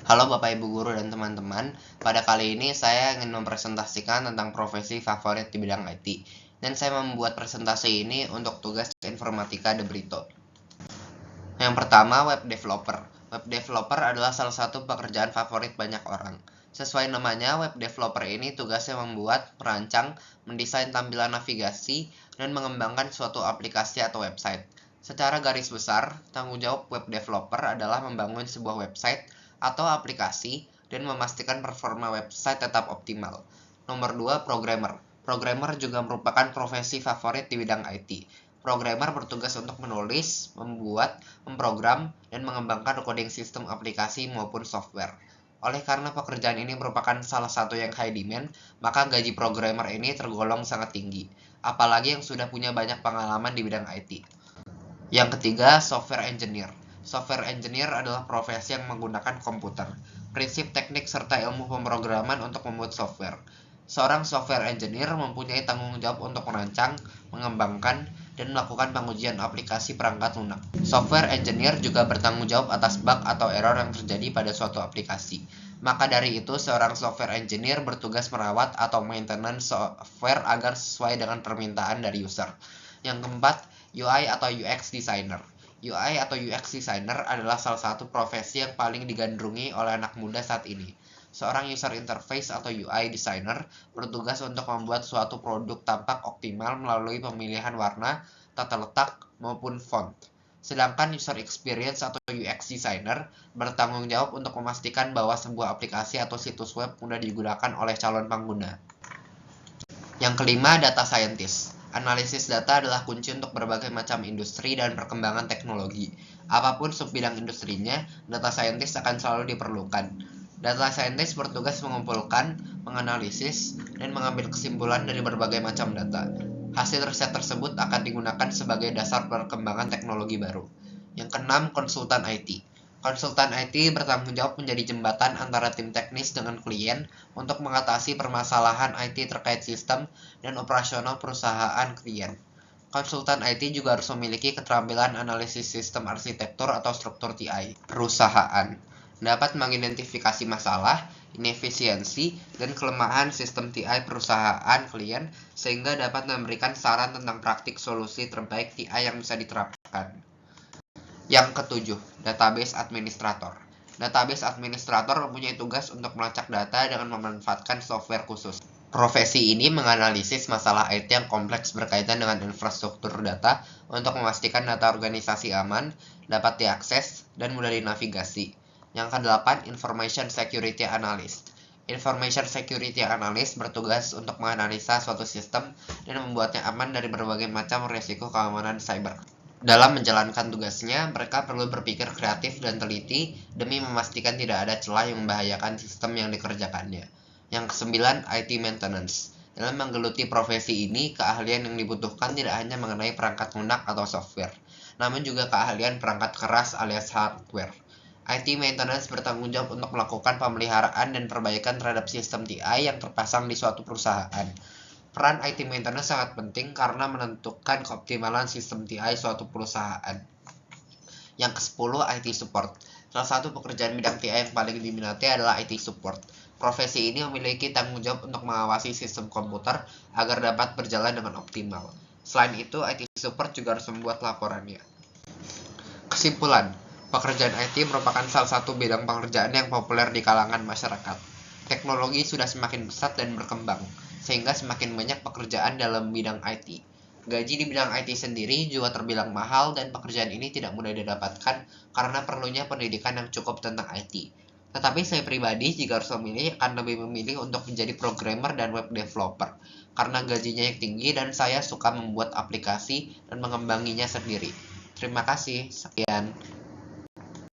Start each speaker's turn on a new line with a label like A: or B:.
A: Halo Bapak Ibu Guru dan teman-teman, pada kali ini saya ingin mempresentasikan tentang profesi favorit di bidang IT. Dan saya membuat presentasi ini untuk tugas informatika De Brito. Yang pertama, web developer. Web developer adalah salah satu pekerjaan favorit banyak orang. Sesuai namanya, web developer ini tugasnya membuat, merancang, mendesain tampilan navigasi, dan mengembangkan suatu aplikasi atau website. Secara garis besar, tanggung jawab web developer adalah membangun sebuah website atau aplikasi dan memastikan performa website tetap optimal. Nomor 2, programmer. Programmer juga merupakan profesi favorit di bidang IT. Programmer bertugas untuk menulis, membuat, memprogram, dan mengembangkan coding sistem aplikasi maupun software. Oleh karena pekerjaan ini merupakan salah satu yang high demand, maka gaji programmer ini tergolong sangat tinggi, apalagi yang sudah punya banyak pengalaman di bidang IT. Yang ketiga, software engineer. Software engineer adalah profesi yang menggunakan komputer, prinsip teknik serta ilmu pemrograman untuk membuat software. Seorang software engineer mempunyai tanggung jawab untuk merancang, mengembangkan, dan melakukan pengujian aplikasi perangkat lunak. Software engineer juga bertanggung jawab atas bug atau error yang terjadi pada suatu aplikasi. Maka dari itu, seorang software engineer bertugas merawat atau maintenance software agar sesuai dengan permintaan dari user. Yang keempat, UI atau UX designer. UI atau UX designer adalah salah satu profesi yang paling digandrungi oleh anak muda saat ini. Seorang user interface atau UI designer bertugas untuk membuat suatu produk tampak optimal melalui pemilihan warna, tata letak, maupun font. Sedangkan user experience atau UX designer bertanggung jawab untuk memastikan bahwa sebuah aplikasi atau situs web mudah digunakan oleh calon pengguna. Yang kelima, data scientist. Analisis data adalah kunci untuk berbagai macam industri dan perkembangan teknologi. Apapun subbidang industrinya, data scientist akan selalu diperlukan. Data scientist bertugas mengumpulkan, menganalisis, dan mengambil kesimpulan dari berbagai macam data. Hasil riset tersebut akan digunakan sebagai dasar perkembangan teknologi baru. Yang keenam, konsultan IT. Konsultan IT bertanggung jawab menjadi jembatan antara tim teknis dengan klien untuk mengatasi permasalahan IT terkait sistem dan operasional perusahaan klien. Konsultan IT juga harus memiliki keterampilan analisis sistem arsitektur atau struktur TI perusahaan, dapat mengidentifikasi masalah, inefisiensi, dan kelemahan sistem TI perusahaan klien sehingga dapat memberikan saran tentang praktik solusi terbaik TI yang bisa diterapkan. Yang ketujuh, database administrator. Database administrator mempunyai tugas untuk melacak data dengan memanfaatkan software khusus. Profesi ini menganalisis masalah IT yang kompleks berkaitan dengan infrastruktur data untuk memastikan data organisasi aman, dapat diakses, dan mudah dinavigasi. Yang kedelapan, Information Security Analyst. Information Security Analyst bertugas untuk menganalisa suatu sistem dan membuatnya aman dari berbagai macam risiko keamanan cyber. Dalam menjalankan tugasnya, mereka perlu berpikir kreatif dan teliti demi memastikan tidak ada celah yang membahayakan sistem yang dikerjakannya. Yang kesembilan, IT Maintenance. Dalam menggeluti profesi ini, keahlian yang dibutuhkan tidak hanya mengenai perangkat lunak atau software, namun juga keahlian perangkat keras alias hardware. IT Maintenance bertanggung jawab untuk melakukan pemeliharaan dan perbaikan terhadap sistem TI yang terpasang di suatu perusahaan. Peran IT Maintenance sangat penting karena menentukan keoptimalan sistem TI suatu perusahaan. Yang ke-10, IT Support. Salah satu pekerjaan bidang TI yang paling diminati adalah IT Support. Profesi ini memiliki tanggung jawab untuk mengawasi sistem komputer agar dapat berjalan dengan optimal. Selain itu, IT Support juga harus membuat laporannya. Kesimpulan, pekerjaan IT merupakan salah satu bidang pekerjaan yang populer di kalangan masyarakat. Teknologi sudah semakin pesat dan berkembang, sehingga semakin banyak pekerjaan dalam bidang IT. Gaji di bidang IT sendiri juga terbilang mahal dan pekerjaan ini tidak mudah didapatkan karena perlunya pendidikan yang cukup tentang IT. Tetapi saya pribadi jika harus memilih akan lebih memilih untuk menjadi programmer dan web developer karena gajinya yang tinggi dan saya suka membuat aplikasi dan mengembanginya sendiri. Terima kasih, sekian.